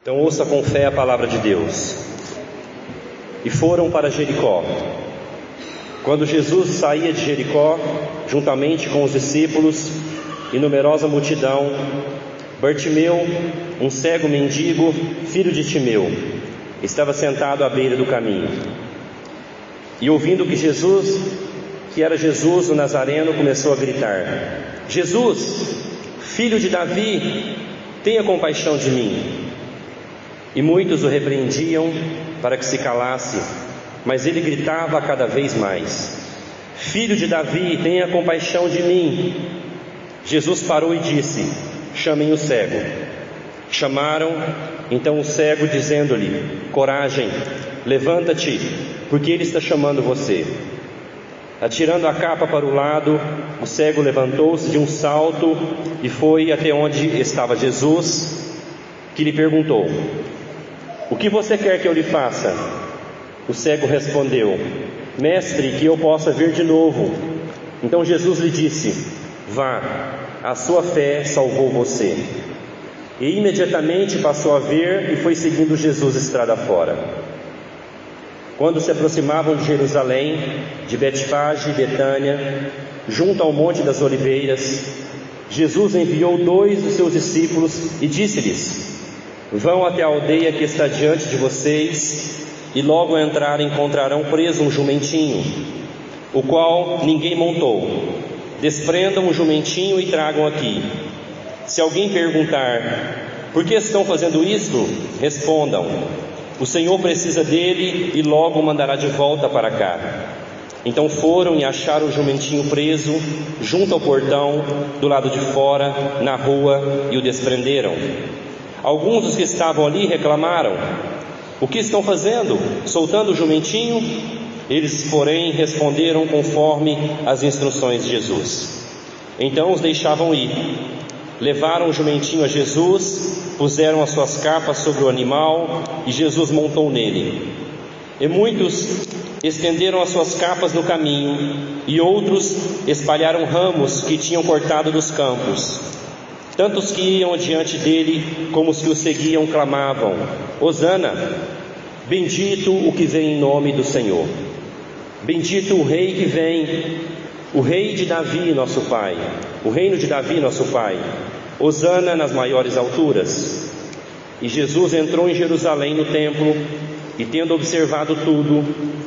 Então ouça com fé a palavra de Deus. E foram para Jericó. Quando Jesus saía de Jericó, juntamente com os discípulos e numerosa multidão, Bartimeu, um cego mendigo, filho de Timeu, estava sentado à beira do caminho. E ouvindo que era Jesus o Nazareno, começou a gritar: Jesus, filho de Davi, tenha compaixão de mim. E muitos o repreendiam para que se calasse, mas ele gritava cada vez mais: Filho de Davi, tenha compaixão de mim. Jesus parou e disse: Chamem o cego. Chamaram então o cego, dizendo-lhe: Coragem, levanta-te, porque ele está chamando você. Atirando a capa para o lado, o cego levantou-se de um salto e foi até onde estava Jesus, que lhe perguntou: O que você quer que eu lhe faça? O cego respondeu: Mestre, que eu possa ver de novo. Então Jesus lhe disse: Vá, a sua fé salvou você. E imediatamente passou a ver e foi seguindo Jesus estrada fora. Quando se aproximavam de Jerusalém, de Betfage e Betânia, junto ao Monte das Oliveiras, Jesus enviou 2 dos seus discípulos e disse-lhes: Vão até a aldeia que está diante de vocês, e logo ao entrar encontrarão preso um jumentinho, o qual ninguém montou. Desprendam o jumentinho e tragam aqui. Se alguém perguntar: Por que estão fazendo isto? Respondam: O Senhor precisa dele e logo o mandará de volta para cá. Então foram e acharam o jumentinho preso junto ao portão, do lado de fora, na rua, e o desprenderam. Alguns dos que estavam ali reclamaram: O que estão fazendo? Soltando o jumentinho? Eles, porém, responderam conforme as instruções de Jesus. Então os deixavam ir. Levaram o jumentinho a Jesus, puseram as suas capas sobre o animal e Jesus montou nele. E muitos estenderam as suas capas no caminho, e outros espalharam ramos que tinham cortado dos campos. Tanto os que iam diante dele como os que o seguiam clamavam: Hosana, bendito o que vem em nome do Senhor. Bendito o Rei que vem, o Rei de Davi, nosso Pai, o reino de Davi, nosso Pai. Hosana nas maiores alturas. E Jesus entrou em Jerusalém no templo, e tendo observado tudo,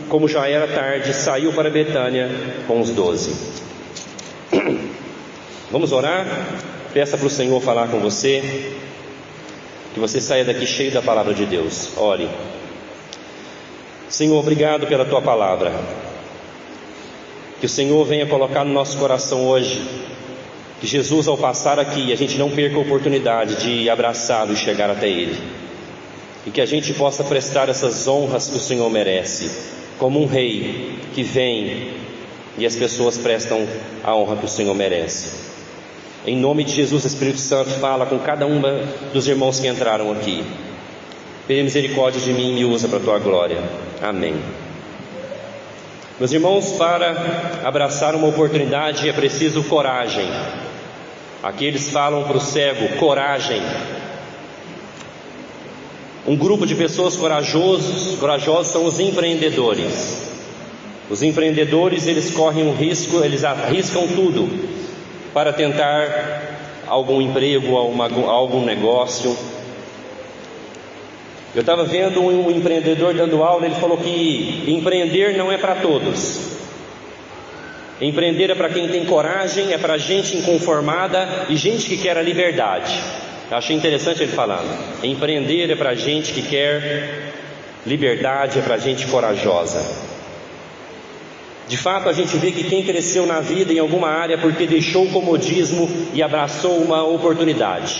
como já era tarde, saiu para Betânia com os 12. Vamos orar? Peça para o Senhor falar com você, que você saia daqui cheio da palavra de Deus. Ore. Senhor, obrigado pela Tua palavra. Que o Senhor venha colocar no nosso coração hoje, que Jesus, ao passar aqui, a gente não perca a oportunidade de abraçá-lo e chegar até Ele. E que a gente possa prestar essas honras que o Senhor merece, como um rei que vem e as pessoas prestam a honra que o Senhor merece. Em nome de Jesus, Espírito Santo, fala com cada um dos irmãos que entraram aqui. Tenha misericórdia de mim e me usa para a Tua glória. Amém. Meus irmãos, para abraçar uma oportunidade é preciso coragem. Aqui eles falam para o cego: coragem. Um grupo de pessoas corajosos são os empreendedores. Os empreendedores, eles correm um risco, eles arriscam tudo para tentar algum emprego, algum negócio. Eu estava vendo um empreendedor dando aula, ele falou que empreender não é para todos. Empreender é para quem tem coragem, é para gente inconformada e gente que quer a liberdade. Eu achei interessante ele falando. Empreender é para gente que quer liberdade, é para gente corajosa. De fato, a gente vê que quem cresceu na vida em alguma área porque deixou o comodismo e abraçou uma oportunidade.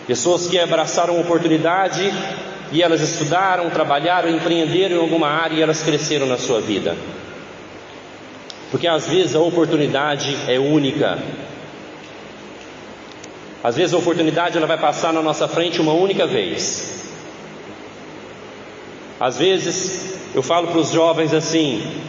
Pessoas que abraçaram uma oportunidade e elas estudaram, trabalharam, empreenderam em alguma área e elas cresceram na sua vida. Porque às vezes a oportunidade é única. Às vezes a oportunidade ela vai passar na nossa frente uma única vez. Às vezes eu falo para os jovens assim: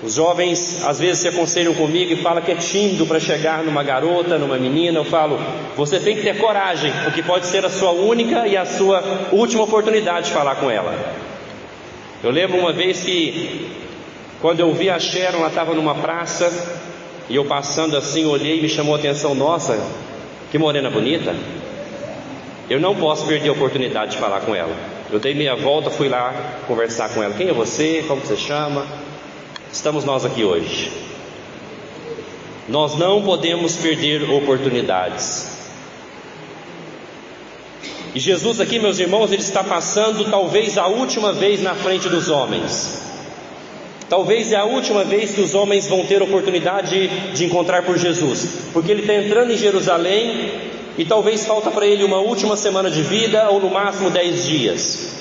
Os jovens às vezes se aconselham comigo e falam que é tímido para chegar numa garota, numa menina. Eu falo, você tem que ter coragem, porque pode ser a sua única e a sua última oportunidade de falar com ela. Eu lembro uma vez que, quando eu vi a Sharon, ela estava numa praça, e eu passando assim, olhei e me chamou a atenção, nossa, que morena bonita. Eu não posso perder a oportunidade de falar com ela. Eu dei meia volta, fui lá conversar com ela. Quem é você? Como você chama? Estamos nós aqui hoje. Nós não podemos perder oportunidades. E Jesus aqui, meus irmãos, Ele está passando talvez a última vez na frente dos homens. Talvez é a última vez que os homens vão ter oportunidade de encontrar por Jesus, porque Ele está entrando em Jerusalém e talvez falta para Ele uma última semana de vida, ou no máximo 10 dias.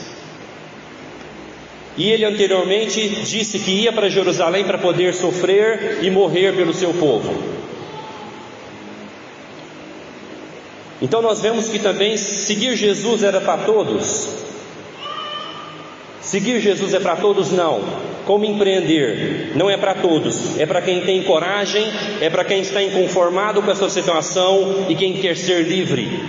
E Ele anteriormente disse que ia para Jerusalém para poder sofrer e morrer pelo seu povo. Então nós vemos que também seguir Jesus era para todos. Seguir Jesus é para todos? Não. Como empreender? Não é para todos. É para quem tem coragem, é para quem está inconformado com a sua situação e quem quer ser livre.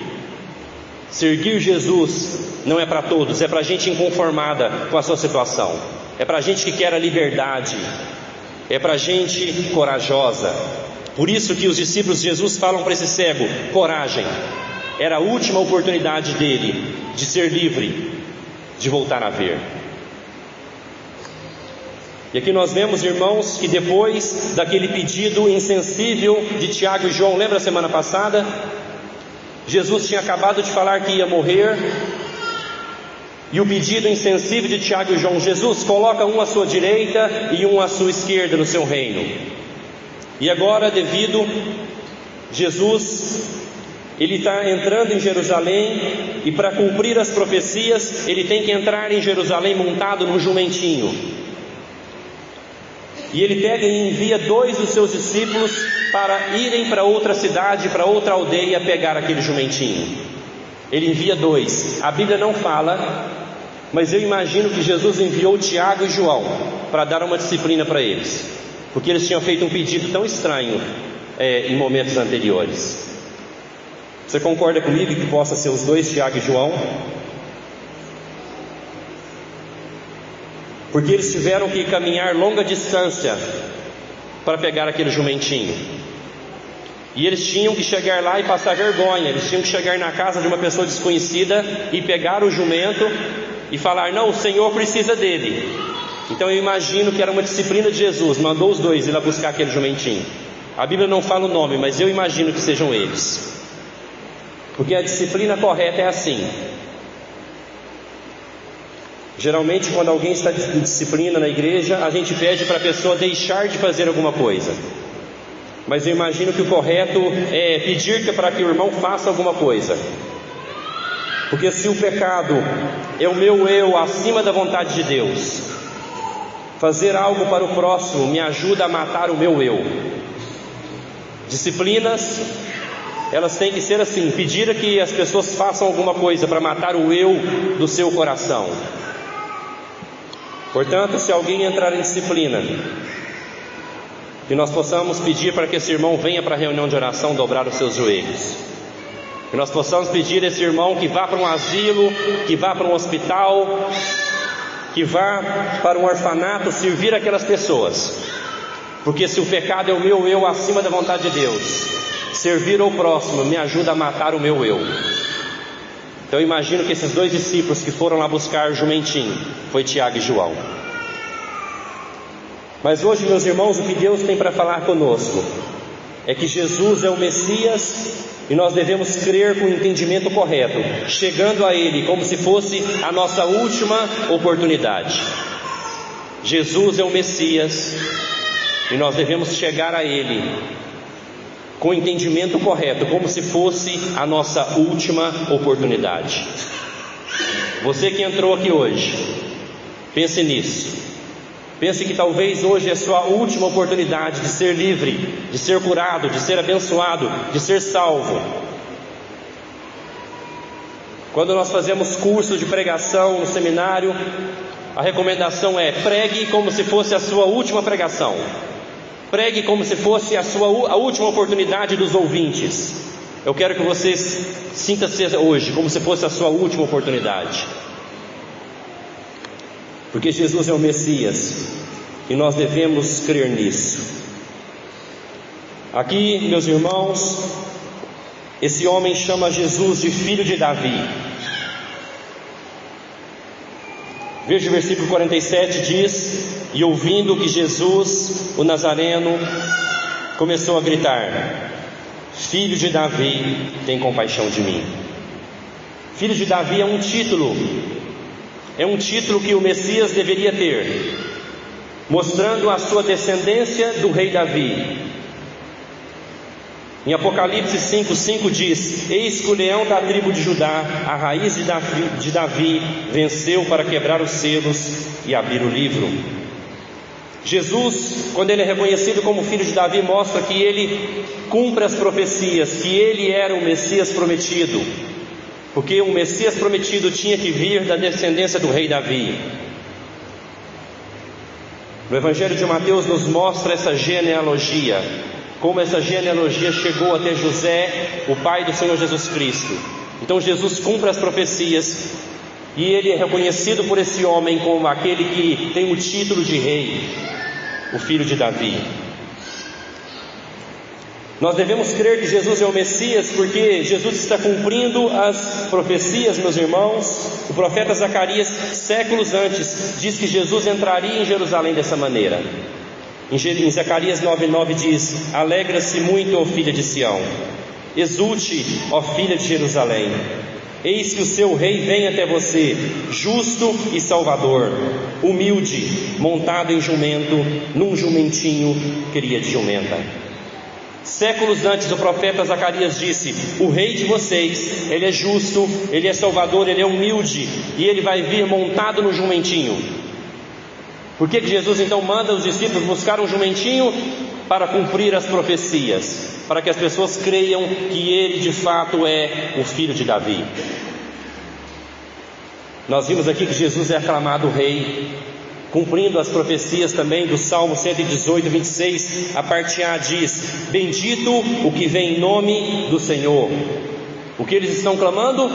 Seguir Jesus não é para todos, é para gente inconformada com a sua situação. É para gente que quer a liberdade. É para gente corajosa. Por isso que os discípulos de Jesus falam para esse cego, coragem. Era a última oportunidade dele de ser livre, de voltar a ver. E aqui nós vemos, irmãos, que depois daquele pedido insensível de Tiago e João, lembra a semana passada? Jesus tinha acabado de falar que ia morrer, e o pedido insensível de Tiago e João, Jesus, coloca um à sua direita e um à sua esquerda no seu reino. E agora, devido Jesus, ele está entrando em Jerusalém, e para cumprir as profecias, ele tem que entrar em Jerusalém montado num jumentinho. E ele pega e envia 2 dos seus discípulos para irem para outra cidade, para outra aldeia, pegar aquele jumentinho. Ele envia 2. A Bíblia não fala, mas eu imagino que Jesus enviou Tiago e João para dar uma disciplina para eles, porque eles tinham feito um pedido tão estranho em momentos anteriores. Você concorda comigo que possa ser os 2, Tiago e João? Porque eles tiveram que caminhar longa distância para pegar aquele jumentinho. E eles tinham que chegar lá e passar vergonha. Eles tinham que chegar na casa de uma pessoa desconhecida e pegar o jumento e falar, não, o Senhor precisa dele. Então eu imagino que era uma disciplina de Jesus. Mandou os 2 ir lá buscar aquele jumentinho. A Bíblia não fala o nome, mas eu imagino que sejam eles. Porque a disciplina correta é assim. Geralmente, quando alguém está em disciplina na igreja, a gente pede para a pessoa deixar de fazer alguma coisa. Mas eu imagino que o correto é pedir para que o irmão faça alguma coisa. Porque se o pecado é o meu eu acima da vontade de Deus, fazer algo para o próximo me ajuda a matar o meu eu. Disciplinas, elas têm que ser assim, pedir que as pessoas façam alguma coisa para matar o eu do seu coração. Portanto, se alguém entrar em disciplina, que nós possamos pedir para que esse irmão venha para a reunião de oração dobrar os seus joelhos. Que nós possamos pedir a esse irmão que vá para um asilo, que vá para um hospital, que vá para um orfanato servir aquelas pessoas. Porque se o pecado é o meu eu acima da vontade de Deus, servir ao próximo me ajuda a matar o meu eu. Então eu imagino que esses 2 discípulos que foram lá buscar o jumentinho foi Tiago e João. Mas hoje, meus irmãos, o que Deus tem para falar conosco é que Jesus é o Messias e nós devemos crer com o entendimento correto, chegando a Ele como se fosse a nossa última oportunidade. Jesus é o Messias e nós devemos chegar a Ele com o entendimento correto, como se fosse a nossa última oportunidade. Você que entrou aqui hoje, pense nisso. Pense que talvez hoje é a sua última oportunidade de ser livre, de ser curado, de ser abençoado, de ser salvo. Quando nós fazemos curso de pregação no seminário, a recomendação é: pregue como se fosse a sua última pregação. Pregue como se fosse a última oportunidade dos ouvintes. Eu quero que vocês sintam-se hoje como se fosse a sua última oportunidade. Porque Jesus é o Messias e nós devemos crer nisso. Aqui, meus irmãos, esse homem chama Jesus de filho de Davi. Veja o versículo 47, diz: e ouvindo que Jesus, o Nazareno, começou a gritar: filho de Davi, tem compaixão de mim. Filho de Davi é um título que o Messias deveria ter, mostrando a sua descendência do rei Davi. Em Apocalipse 5:5 diz: eis que o leão da tribo de Judá, a raiz de Davi, venceu para quebrar os selos e abrir o livro. Jesus, quando ele é reconhecido como filho de Davi, mostra que ele cumpre as profecias, que ele era o Messias prometido, porque o Messias prometido tinha que vir da descendência do rei Davi. No Evangelho de Mateus nos mostra essa genealogia, como essa genealogia chegou até José, o pai do Senhor Jesus Cristo. Então Jesus cumpre as profecias e ele é reconhecido por esse homem como aquele que tem o título de rei, o filho de Davi. Nós devemos crer que Jesus é o Messias, porque Jesus está cumprindo as profecias, meus irmãos. O profeta Zacarias, séculos antes, diz que Jesus entraria em Jerusalém dessa maneira. Em Zacarias 9:9 diz: alegra-se muito, ó filha de Sião, exulte, ó filha de Jerusalém. Eis que o seu rei vem até você, justo e salvador, humilde, montado em jumento, num jumentinho cria de jumenta. Séculos antes, o profeta Zacarias disse: o rei de vocês, ele é justo, ele é salvador, ele é humilde, e ele vai vir montado no jumentinho. Por que Jesus então manda os discípulos buscar um jumentinho? Para cumprir as profecias, para que as pessoas creiam que ele de fato é o filho de Davi. Nós vimos aqui que Jesus é aclamado rei, cumprindo as profecias também do Salmo 118, 26, a parte A diz: bendito o que vem em nome do Senhor. O que eles estão clamando?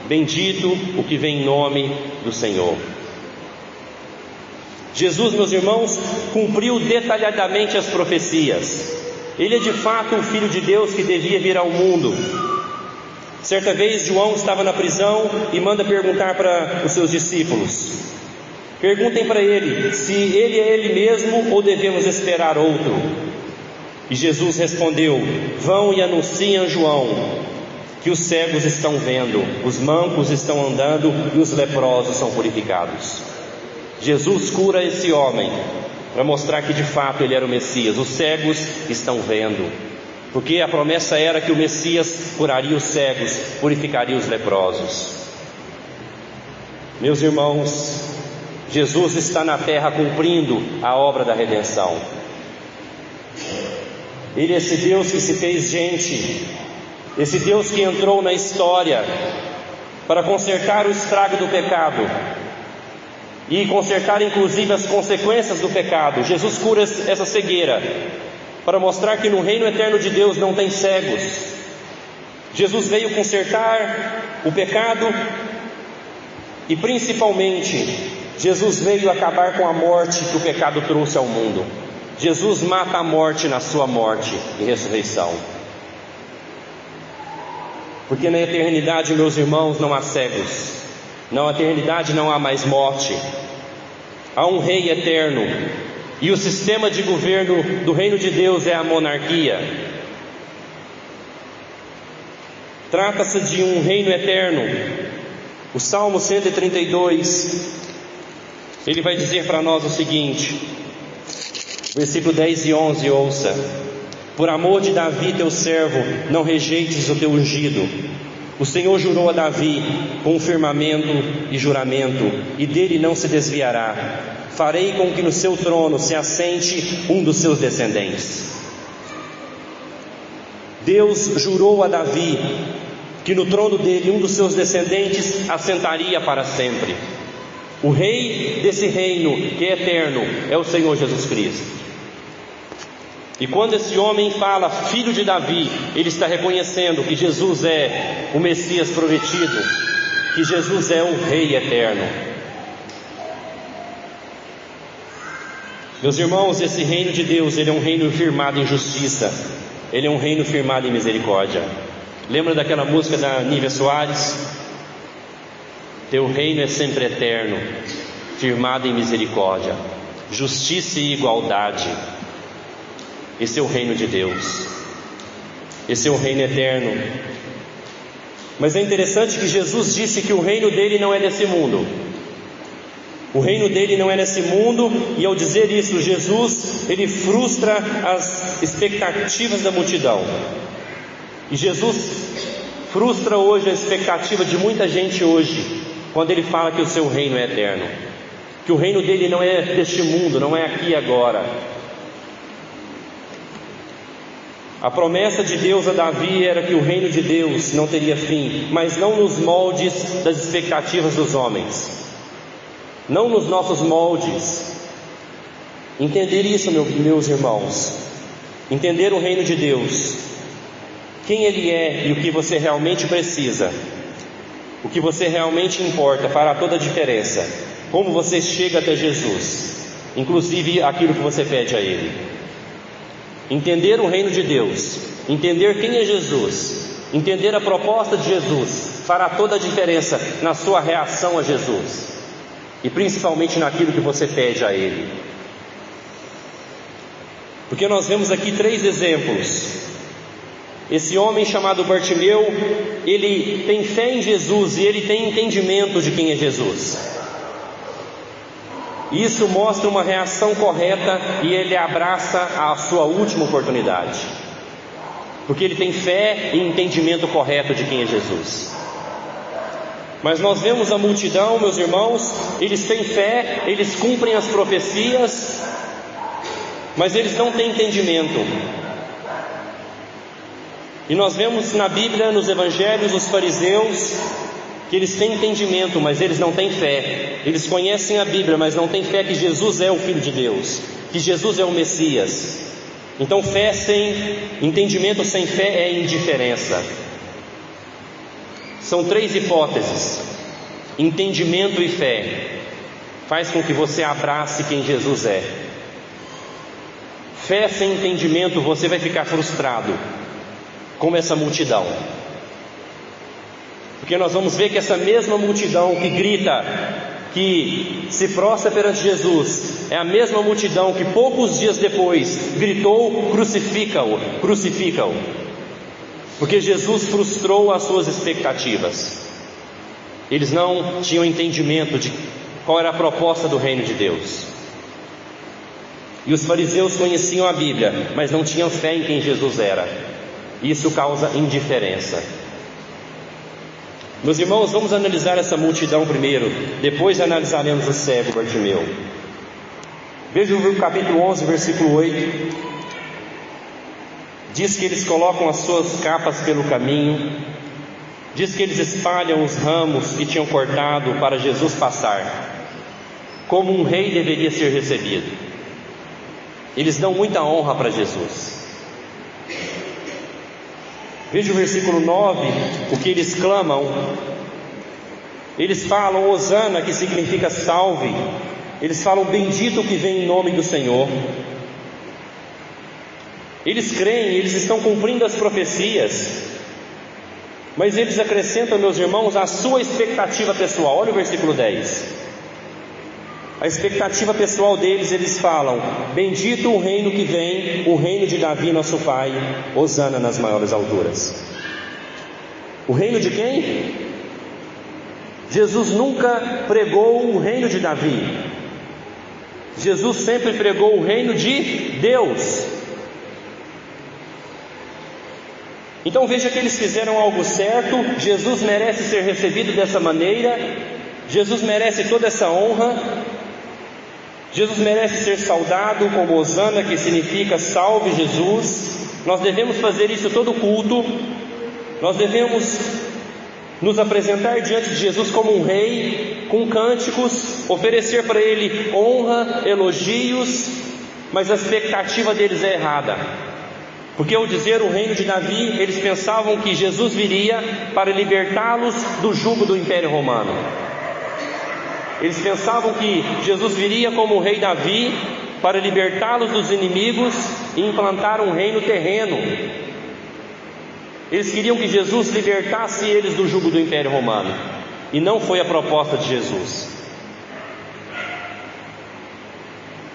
Bendito o que vem em nome do Senhor. Jesus, meus irmãos, cumpriu detalhadamente as profecias. Ele é de fato o Filho de Deus que devia vir ao mundo. Certa vez João estava na prisão e manda perguntar para os seus discípulos: perguntem para ele se ele é ele mesmo ou devemos esperar outro. E Jesus respondeu: vão e anunciem a João que os cegos estão vendo, os mancos estão andando e os leprosos são purificados. Jesus cura esse homem para mostrar que de fato ele era o Messias. Os cegos estão vendo, porque a promessa era que o Messias curaria os cegos, purificaria os leprosos. Meus irmãos, Jesus está na terra cumprindo a obra da redenção. Ele é esse Deus que se fez gente, esse Deus que entrou na história para consertar o estrago do pecado e consertar inclusive as consequências do pecado. Jesus cura essa cegueira para mostrar que no reino eterno de Deus não tem cegos. Jesus veio consertar o pecado e principalmente Jesus veio acabar com a morte que o pecado trouxe ao mundo. Jesus mata a morte na sua morte e ressurreição. Porque na eternidade, meus irmãos, não há cegos. Na eternidade não há mais morte. Há um rei eterno. E o sistema de governo do reino de Deus é a monarquia. Trata-se de um reino eterno. O Salmo 132, ele vai dizer para nós o seguinte, versículo 10 e 11, ouça: por amor de Davi teu servo, não rejeites o teu ungido. O Senhor jurou a Davi com firmamento e juramento, e dele não se desviará. Farei com que no seu trono se assente um dos seus descendentes. Deus jurou a Davi que no trono dele um dos seus descendentes assentaria para sempre. O rei desse reino que é eterno é o Senhor Jesus Cristo. E quando esse homem fala filho de Davi, ele está reconhecendo que Jesus é o Messias prometido, que Jesus é o Rei eterno. Meus irmãos, esse reino de Deus, ele é um reino firmado em justiça, ele é um reino firmado em misericórdia. Lembra daquela música da Nívia Soares? Teu reino é sempre eterno, firmado em misericórdia, justiça e igualdade. Esse é o reino de Deus, esse é o reino eterno. Mas é interessante que Jesus disse que o reino dele não é desse mundo. O reino dele não é nesse mundo, e ao dizer isso, Jesus, ele frustra as expectativas da multidão. E Jesus frustra hoje a expectativa de muita gente hoje, quando ele fala que o seu reino é eterno, que o reino dele não é deste mundo, não é aqui e agora. A promessa de Deus a Davi era que o reino de Deus não teria fim, mas não nos moldes das expectativas dos homens, não nos nossos moldes. Entender isso, meus irmãos, entender o reino de Deus, quem Ele é e o que você realmente precisa, o que você realmente importa, fará toda a diferença. Como você chega até Jesus, inclusive aquilo que você pede a Ele. Entender o reino de Deus, entender quem é Jesus, entender a proposta de Jesus, fará toda a diferença na sua reação a Jesus, e principalmente naquilo que você pede a Ele. Porque nós vemos aqui 3 exemplos. Esse homem chamado Bartimeu, ele tem fé em Jesus e ele tem entendimento de quem é Jesus. Isso mostra uma reação correta e ele abraça a sua última oportunidade, porque ele tem fé e entendimento correto de quem é Jesus. Mas nós vemos a multidão, meus irmãos, eles têm fé, eles cumprem as profecias, mas eles não têm entendimento. E nós vemos na Bíblia, nos Evangelhos, os fariseus, que eles têm entendimento, mas eles não têm fé. Eles conhecem a Bíblia, mas não têm fé que Jesus é o Filho de Deus, que Jesus é o Messias. Então fé sem entendimento, sem fé é indiferença. São 3 hipóteses: entendimento e fé faz com que você abrace quem Jesus é. Fé sem entendimento, você vai ficar frustrado, como essa multidão. Porque nós vamos ver que essa mesma multidão que grita, que se prostra perante Jesus, é a mesma multidão que poucos dias depois gritou: crucifica-o, crucifica-o. Porque Jesus frustrou as suas expectativas. Eles não tinham entendimento de qual era a proposta do reino de Deus. E os fariseus conheciam a Bíblia, mas não tinham fé em quem Jesus era. Isso causa indiferença. Meus irmãos, vamos analisar essa multidão primeiro, depois analisaremos o cego Bartimeu. Veja o capítulo 11, versículo 8. Diz que eles colocam as suas capas pelo caminho, diz que eles espalham os ramos que tinham cortado para Jesus passar, como um rei deveria ser recebido. Eles dão muita honra para Jesus. Veja o versículo 9, o que eles clamam. Eles falam Hosana, que significa salve. Eles falam bendito que vem em nome do Senhor. Eles creem, eles estão cumprindo as profecias, mas eles acrescentam, meus irmãos, a sua expectativa pessoal. Olha o versículo 10. A expectativa pessoal deles, eles falam: bendito o reino que vem, o reino de Davi nosso pai, Hosana nas maiores alturas. O reino de quem? Jesus nunca pregou o reino de Davi. Jesus sempre pregou o reino de Deus. Então veja que eles fizeram algo certo. Jesus merece ser recebido dessa maneira. Jesus merece toda essa honra. Jesus merece ser saudado como Hosana, que significa salve Jesus. Nós devemos fazer isso todo culto. Nós devemos nos apresentar diante de Jesus como um rei, com cânticos, oferecer para Ele honra, elogios, mas a expectativa deles é errada. Porque ao dizer o reino de Davi, eles pensavam que Jesus viria para libertá-los do jugo do Império Romano. Eles pensavam que Jesus viria como o rei Davi para libertá-los dos inimigos e implantar um reino terreno. Eles queriam que Jesus libertasse eles do jugo do Império Romano, e não foi a proposta de Jesus.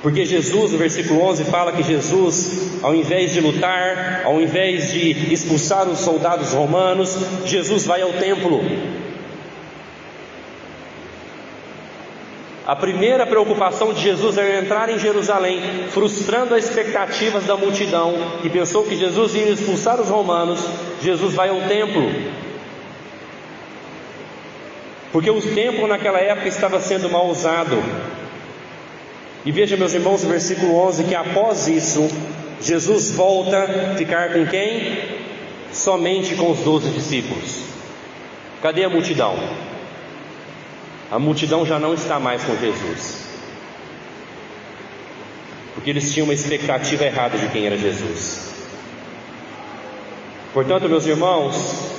Porque Jesus, no versículo 11, fala que Jesus, ao invés de lutar, ao invés de expulsar os soldados romanos, Jesus vai ao templo. A primeira preocupação de Jesus era entrar em Jerusalém, frustrando as expectativas da multidão, que pensou que Jesus ia expulsar os romanos. Jesus vai ao templo, porque o templo naquela época estava sendo mal usado. E veja, meus irmãos, no versículo 11, que após isso, Jesus volta a ficar com quem? Somente com os 12 discípulos. Cadê a multidão? A multidão já não está mais com Jesus, porque eles tinham uma expectativa errada de quem era Jesus. Portanto, meus irmãos,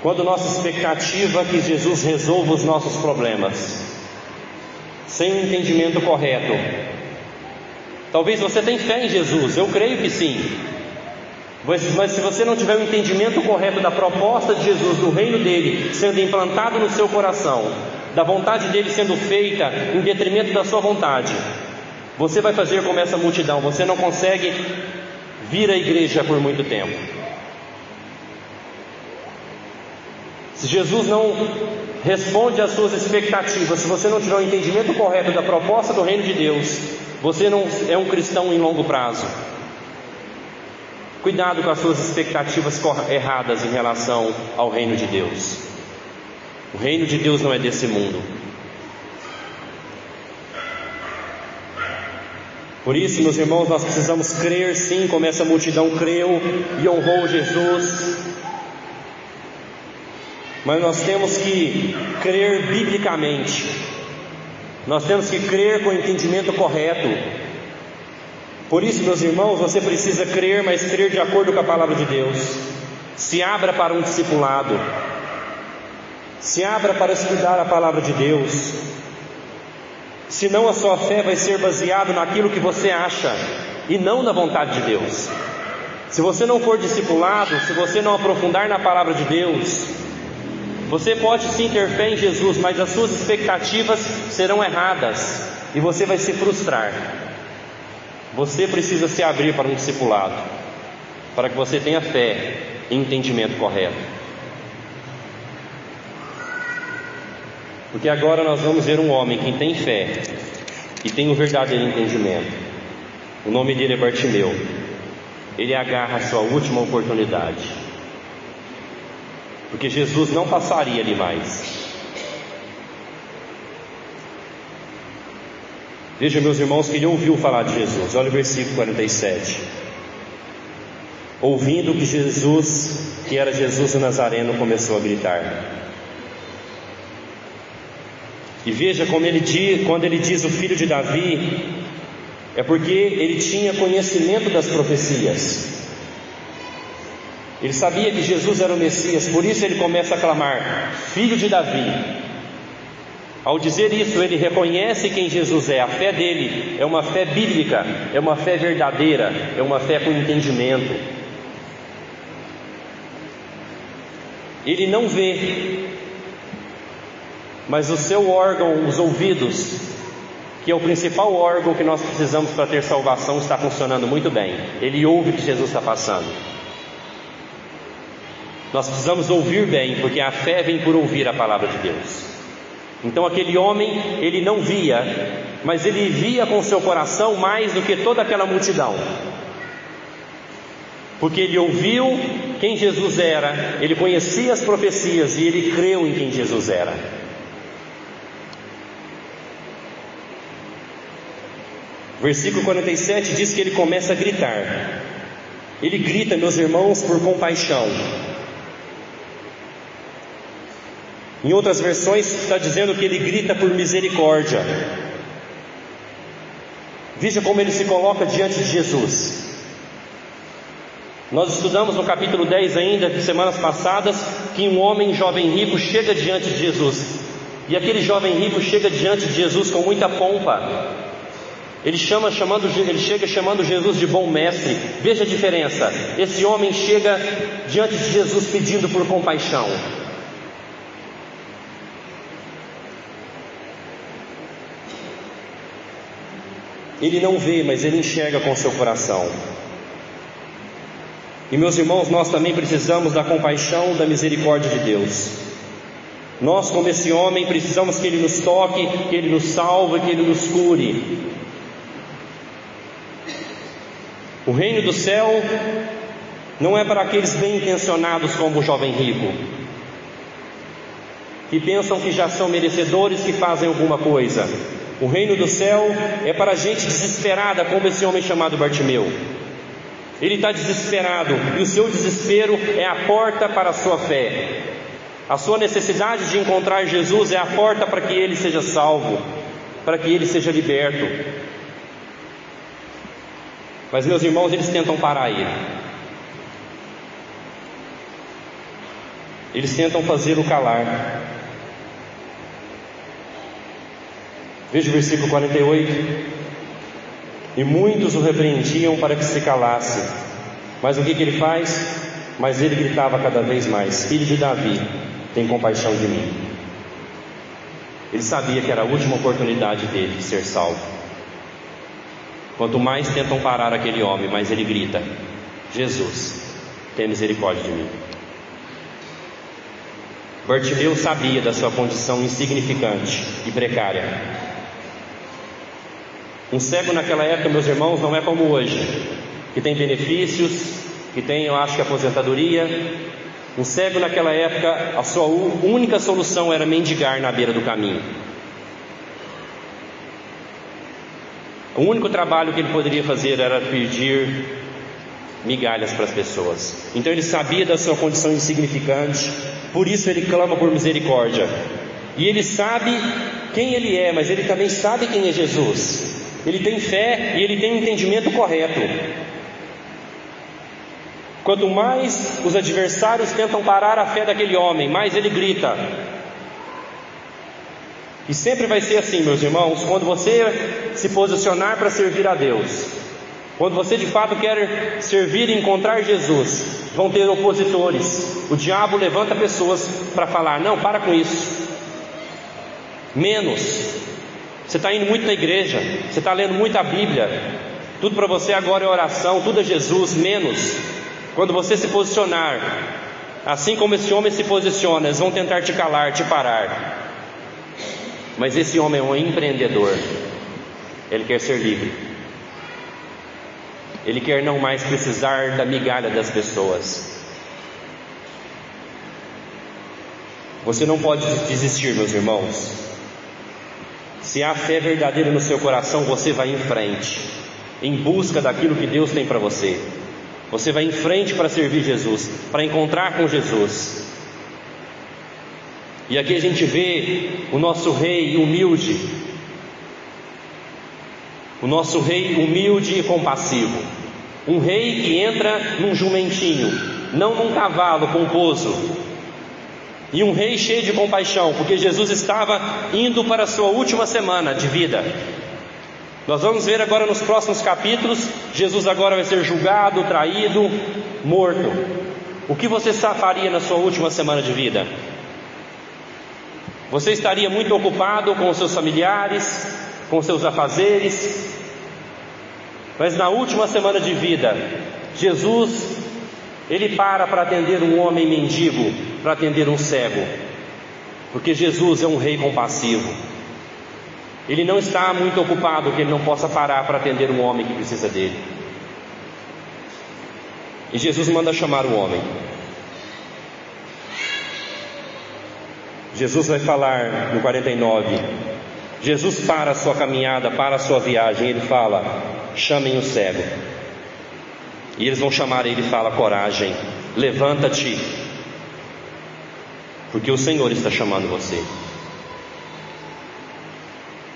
quando nossa expectativa é que Jesus resolva os nossos problemas, sem um entendimento correto, talvez você tenha fé em Jesus, eu creio que sim, mas se você não tiver um entendimento correto da proposta de Jesus, do reino dele sendo implantado no seu coração, da vontade dele sendo feita em detrimento da sua vontade, você vai fazer como essa multidão. Você não consegue vir à igreja por muito tempo. Se Jesus não responde às suas expectativas, se você não tiver um entendimento correto da proposta do reino de Deus, você não é um cristão em longo prazo. Cuidado com as suas expectativas erradas em relação ao reino de Deus. O reino de Deus não é desse mundo. Por isso, meus irmãos, nós precisamos crer sim, como essa multidão creu e honrou Jesus. Mas nós temos que crer biblicamente. Nós temos que crer com o entendimento correto. Por isso, meus irmãos, você precisa crer, mas crer de acordo com a palavra de Deus. Se abra para um discipulado. Se abra para estudar a palavra de Deus. Senão a sua fé vai ser baseada naquilo que você acha e não na vontade de Deus. Se você não for discipulado, se você não aprofundar na palavra de Deus, você pode sim ter fé em Jesus, mas as suas expectativas serão erradas e você vai se frustrar. Você precisa se abrir para um discipulado, para que você tenha fé e entendimento correto. Porque agora nós vamos ver um homem que tem fé e tem o verdadeiro entendimento. O nome dele é Bartimeu. Ele agarra a sua última oportunidade, porque Jesus não passaria ali mais. Veja, meus irmãos, que ele ouviu falar de Jesus. Olha o versículo 47. Ouvindo que era Jesus o Nazareno, começou a gritar. E veja como quando ele diz o filho de Davi, é porque ele tinha conhecimento das profecias. Ele sabia que Jesus era o Messias, por isso ele começa a clamar, filho de Davi. Ao dizer isso, ele reconhece quem Jesus é. A fé dele é uma fé bíblica, é uma fé verdadeira, é uma fé com entendimento. Ele não vê, mas o seu órgão, os ouvidos, que é o principal órgão que nós precisamos para ter salvação, está funcionando muito bem. Ele ouve o que Jesus está passando. Nós precisamos ouvir bem, porque a fé vem por ouvir a palavra de Deus. Então aquele homem, ele não via, mas ele via com seu coração mais do que toda aquela multidão. Porque ele ouviu quem Jesus era, ele conhecia as profecias e ele creu em quem Jesus era. Versículo 47 diz que ele começa a gritar. Ele grita, meus irmãos, por compaixão. Em outras versões está dizendo que ele grita por misericórdia. Veja como ele se coloca diante de Jesus. Nós estudamos no capítulo 10 ainda, de semanas passadas, que um homem jovem rico chega diante de Jesus. E aquele jovem rico chega diante de Jesus com muita pompa. Ele chega chamando Jesus de bom mestre. Veja a diferença. Esse homem chega diante de Jesus pedindo por compaixão. Ele não vê, mas ele enxerga com seu coração. E meus irmãos, nós também precisamos da compaixão, da misericórdia de Deus. Nós, como esse homem, precisamos que Ele nos toque, que Ele nos salve, que Ele nos cure. O reino do céu não é para aqueles bem intencionados como o jovem rico, que pensam que já são merecedores, que fazem alguma coisa. O reino do céu é para gente desesperada, como esse homem chamado Bartimeu. Ele está desesperado, e o seu desespero é a porta para a sua fé. A sua necessidade de encontrar Jesus é a porta para que ele seja salvo, para que ele seja liberto. Mas meus irmãos, eles tentam parar ele. Eles tentam fazê-lo calar. Veja o versículo 48. E muitos o repreendiam para que se calasse. Mas o que ele faz? Mas ele gritava cada vez mais: Filho de Davi, tem compaixão de mim. Ele sabia que era a última oportunidade dele de ser salvo. Quanto mais tentam parar aquele homem, mais ele grita: Jesus, tem misericórdia de mim. Bartimeu sabia da sua condição insignificante e precária. Um cego naquela época, meus irmãos, não é como hoje, que tem benefícios, que tem, eu acho que, aposentadoria. Um cego naquela época, a sua única solução era mendigar na beira do caminho. O único trabalho que ele poderia fazer era pedir migalhas para as pessoas. Então ele sabia da sua condição insignificante, por isso ele clama por misericórdia. E ele sabe quem ele é, mas ele também sabe quem é Jesus. Ele tem fé e ele tem um entendimento correto. Quanto mais os adversários tentam parar a fé daquele homem, mais ele grita. E sempre vai ser assim, meus irmãos, quando você se posicionar para servir a Deus, quando você de fato quer servir e encontrar Jesus, vão ter opositores. O diabo levanta pessoas para falar: não, para com isso. Menos. Você está indo muito na igreja, você está lendo muito a Bíblia, tudo para você agora é oração, tudo é Jesus. Menos. Quando você se posicionar, assim como esse homem se posiciona, eles vão tentar te calar, te parar. Mas esse homem é um empreendedor. Ele quer ser livre. Ele quer não mais precisar da migalha das pessoas. Você não pode desistir, meus irmãos. Se há fé verdadeira no seu coração, você vai em frente, em busca daquilo que Deus tem para você. Você vai em frente para servir Jesus, para encontrar com Jesus. E aqui a gente vê o nosso rei humilde. O nosso rei humilde e compassivo. Um rei que entra num jumentinho, não num cavalo pomposo. E um rei cheio de compaixão, porque Jesus estava indo para a sua última semana de vida. Nós vamos ver agora nos próximos capítulos, Jesus agora vai ser julgado, traído, morto. O que você faria na sua última semana de vida? Você estaria muito ocupado com os seus familiares, com os seus afazeres. Mas na última semana de vida, Jesus, ele para atender um homem mendigo, para atender um cego. Porque Jesus é um rei compassivo. Ele não está muito ocupado que ele não possa parar para atender um homem que precisa dele. E Jesus manda chamar o homem. Jesus vai falar no 49. Jesus para a sua caminhada, para a sua viagem. Ele fala: chamem o cego. E eles vão chamar ele e fala: coragem, levanta-te. porque o Senhor está chamando você.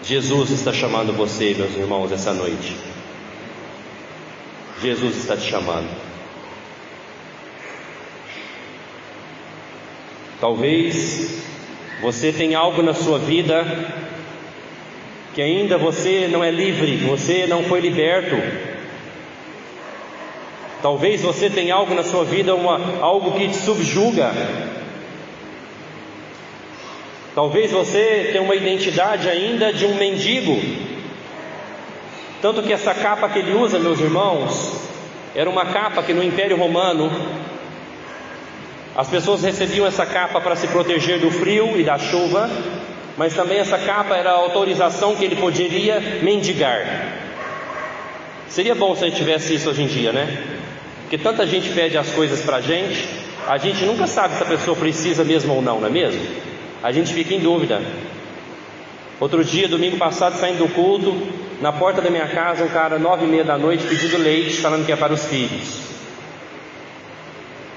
Jesus está chamando você, meus irmãos, essa noite. Jesus está te chamando. Talvez você tenha algo na sua vida que ainda você não é livre, você não foi liberto. Talvez você tenha algo na sua vida, algo que te subjuga. Talvez você tenha uma identidade ainda de um mendigo. Tanto que essa capa que ele usa, meus irmãos, era uma capa que no Império Romano as pessoas recebiam essa capa para se proteger do frio e da chuva, mas também essa capa era a autorização que ele poderia mendigar. Seria bom se a gente tivesse isso hoje em dia, né? Porque tanta gente pede as coisas para a gente nunca sabe se a pessoa precisa mesmo ou não, não é mesmo? A gente fica em dúvida. Outro dia, domingo passado, saindo do culto, na porta da minha casa, um cara 9h30 da noite pedindo leite, falando que é para os filhos.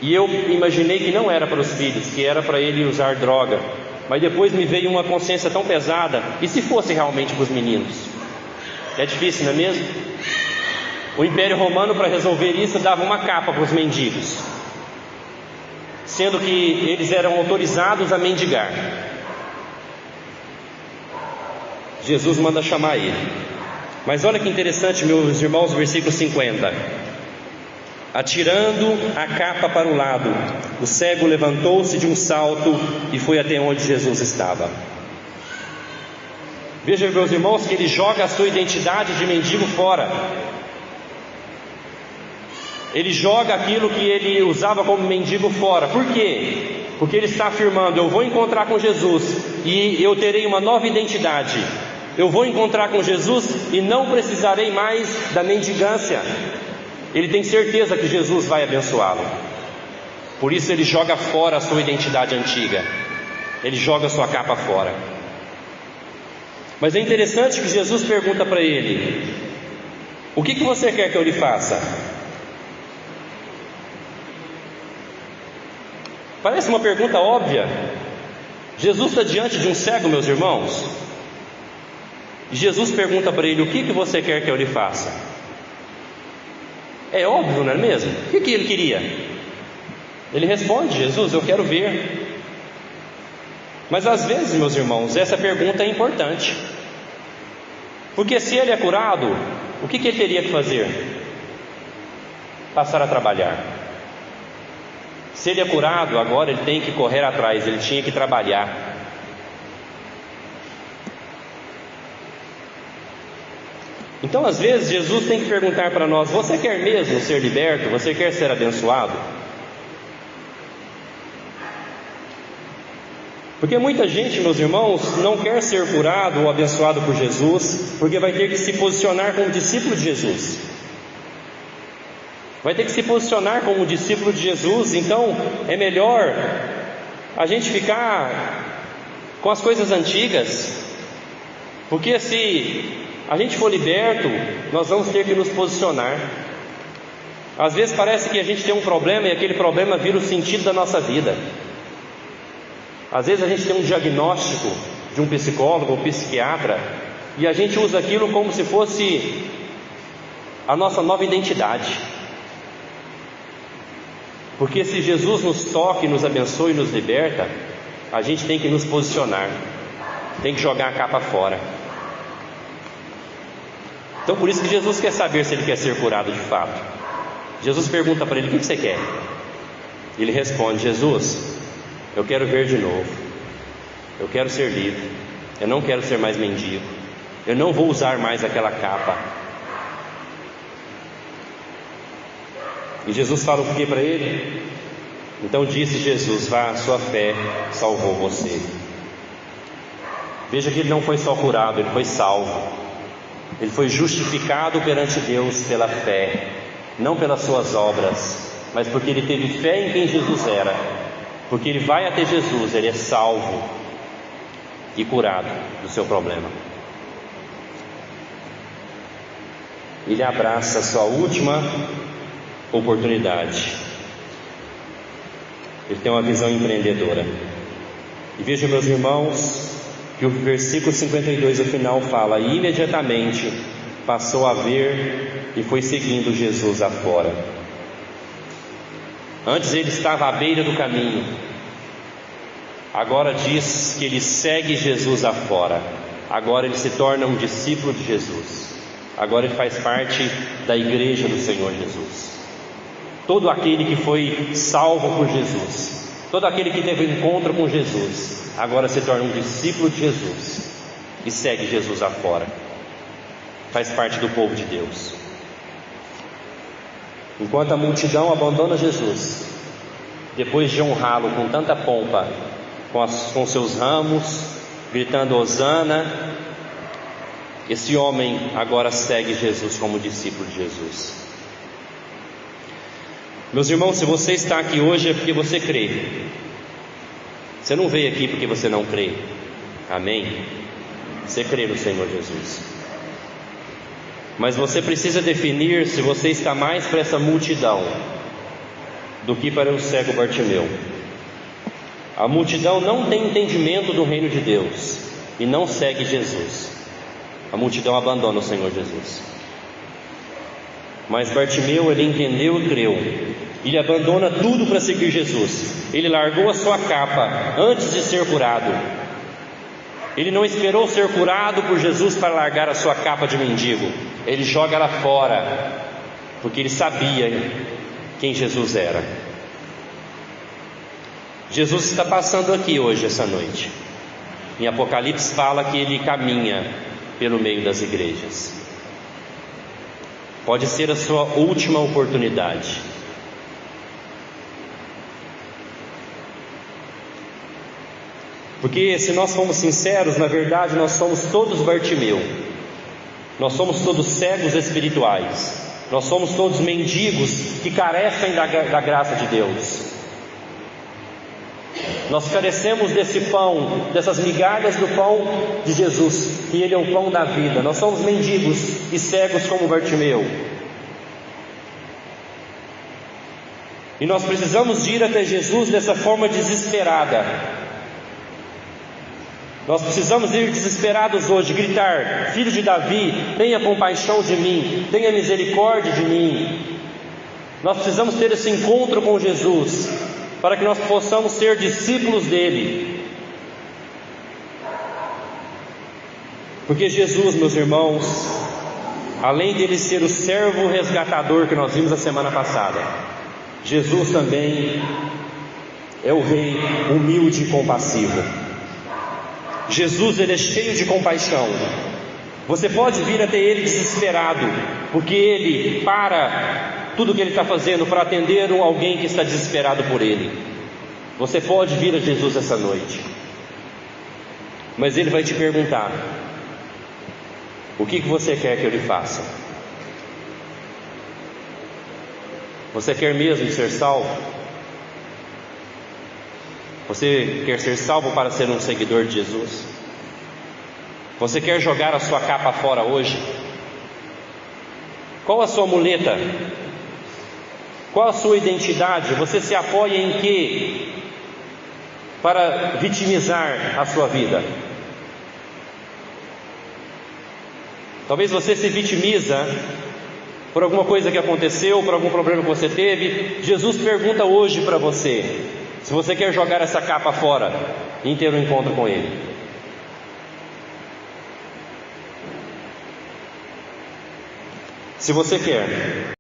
E eu imaginei que não era para os filhos, que era para ele usar droga. Mas depois me veio uma consciência tão pesada. E se fosse realmente para os meninos? É difícil, não é mesmo? O Império Romano, para resolver isso, dava uma capa para os mendigos, sendo que eles eram autorizados a mendigar. Jesus manda chamar ele. Mas olha que interessante, meus irmãos, versículo 50. Atirando a capa para o lado, o cego levantou-se de um salto e foi até onde Jesus estava. Veja, meus irmãos, que ele joga a sua identidade de mendigo fora. Ele joga aquilo que ele usava como mendigo fora. Por quê? Porque ele está afirmando: eu vou encontrar com Jesus e eu terei uma nova identidade. Eu vou encontrar com Jesus e não precisarei mais da mendigância. Ele tem certeza que Jesus vai abençoá-lo. Por isso ele joga fora a sua identidade antiga. Ele joga a sua capa fora. Mas é interessante que Jesus pergunta para ele: o que você quer que eu lhe faça? Parece uma pergunta óbvia. Jesus está diante de um cego, meus irmãos. E Jesus pergunta para ele: o que você quer que eu lhe faça? É óbvio, não é mesmo? O que ele queria? Ele responde: Jesus, eu quero ver. Mas às vezes, meus irmãos, essa pergunta é importante. Porque se ele é curado, o que ele teria que fazer? Passar a trabalhar. Se ele é curado, agora ele tem que correr atrás, ele tinha que trabalhar. Então, às vezes, Jesus tem que perguntar para nós: você quer mesmo ser liberto? Você quer ser abençoado? Porque muita gente, meus irmãos, não quer ser curado ou abençoado por Jesus, porque vai ter que se posicionar como discípulo de Jesus. Vai ter que se posicionar como discípulo de Jesus. Então, é melhor a gente ficar com as coisas antigas, porque se a gente for liberto, nós vamos ter que nos posicionar. Às vezes parece que a gente tem um problema e aquele problema vira o sentido da nossa vida. Às vezes a gente tem um diagnóstico de um psicólogo ou psiquiatra e a gente usa aquilo como se fosse a nossa nova identidade. Porque se Jesus nos toca, nos abençoa e nos liberta, a gente tem que nos posicionar, tem que jogar a capa fora. Então por isso que Jesus quer saber se ele quer ser curado de fato. Jesus pergunta para ele: o que você quer? Ele responde: Jesus, eu quero ver de novo. Eu quero ser livre. Eu não quero ser mais mendigo. Eu não vou usar mais aquela capa. E Jesus fala o que para ele? Então disse Jesus: vá, sua fé salvou você. Veja que ele não foi só curado, ele foi salvo. Ele foi justificado perante Deus pela fé, não pelas suas obras, mas porque ele teve fé em quem Jesus era. Porque ele vai até Jesus, ele é salvo e curado do seu problema. Ele abraça a sua última oportunidade. Ele tem uma visão empreendedora. E veja, meus irmãos, que o versículo 52 no final fala: e imediatamente passou a ver e foi seguindo Jesus afora. Antes ele estava à beira do caminho, agora diz que ele segue Jesus afora. Agora ele se torna um discípulo de Jesus. Agora ele faz parte da igreja do Senhor Jesus. Todo aquele que foi salvo por Jesus, todo aquele que teve um encontro com Jesus, agora se torna um discípulo de Jesus e segue Jesus afora. Faz parte do povo de Deus. Enquanto a multidão abandona Jesus, depois de honrá-lo com tanta pompa, com seus ramos, gritando hosana, esse homem agora segue Jesus como discípulo de Jesus. Meus irmãos, se você está aqui hoje é porque você crê. Você não veio aqui porque você não crê. Amém? Você crê no Senhor Jesus. Mas você precisa definir se você está mais para essa multidão do que para o cego Bartimeu. A multidão não tem entendimento do reino de Deus e não segue Jesus. A multidão abandona o Senhor Jesus. Mas Bartimeu, ele entendeu e creu. Ele abandona tudo para seguir Jesus. Ele largou a sua capa antes de ser curado. Ele não esperou ser curado por Jesus para largar a sua capa de mendigo. Ele joga ela fora, porque ele sabia quem Jesus era. Jesus está passando aqui hoje, essa noite. Em Apocalipse fala que ele caminha pelo meio das igrejas. Pode ser a sua última oportunidade. Porque se nós formos sinceros, na verdade nós somos todos Bartimeu. Nós somos todos cegos espirituais. Nós somos todos mendigos que carecem da graça de Deus. Nós carecemos desse pão, dessas migalhas do pão de Jesus, que Ele é o pão da vida. Nós somos mendigos e cegos como Bartimeu. E nós precisamos de ir até Jesus dessa forma desesperada. Nós precisamos ir desesperados hoje, gritar: filho de Davi, tenha compaixão de mim, tenha misericórdia de mim. Nós precisamos ter esse encontro com Jesus, para que nós possamos ser discípulos dele. Porque Jesus, meus irmãos, além dele ser o servo resgatador que nós vimos a semana passada, Jesus também é o rei humilde e compassivo. Jesus, ele é cheio de compaixão. Você pode vir até ele desesperado, porque ele para tudo que ele está fazendo para atender alguém que está desesperado por ele. Você pode vir a Jesus essa noite, mas ele vai te perguntar: o que você quer que eu lhe faça? Você quer mesmo ser salvo? Você quer ser salvo para ser um seguidor de Jesus? Você quer jogar a sua capa fora hoje? Qual a sua muleta? Qual a sua identidade? Você se apoia em quê para vitimizar a sua vida? Talvez você se vitimiza por alguma coisa que aconteceu, por algum problema que você teve. Jesus pergunta hoje para você se você quer jogar essa capa fora e ter um encontro com Ele. Se você quer,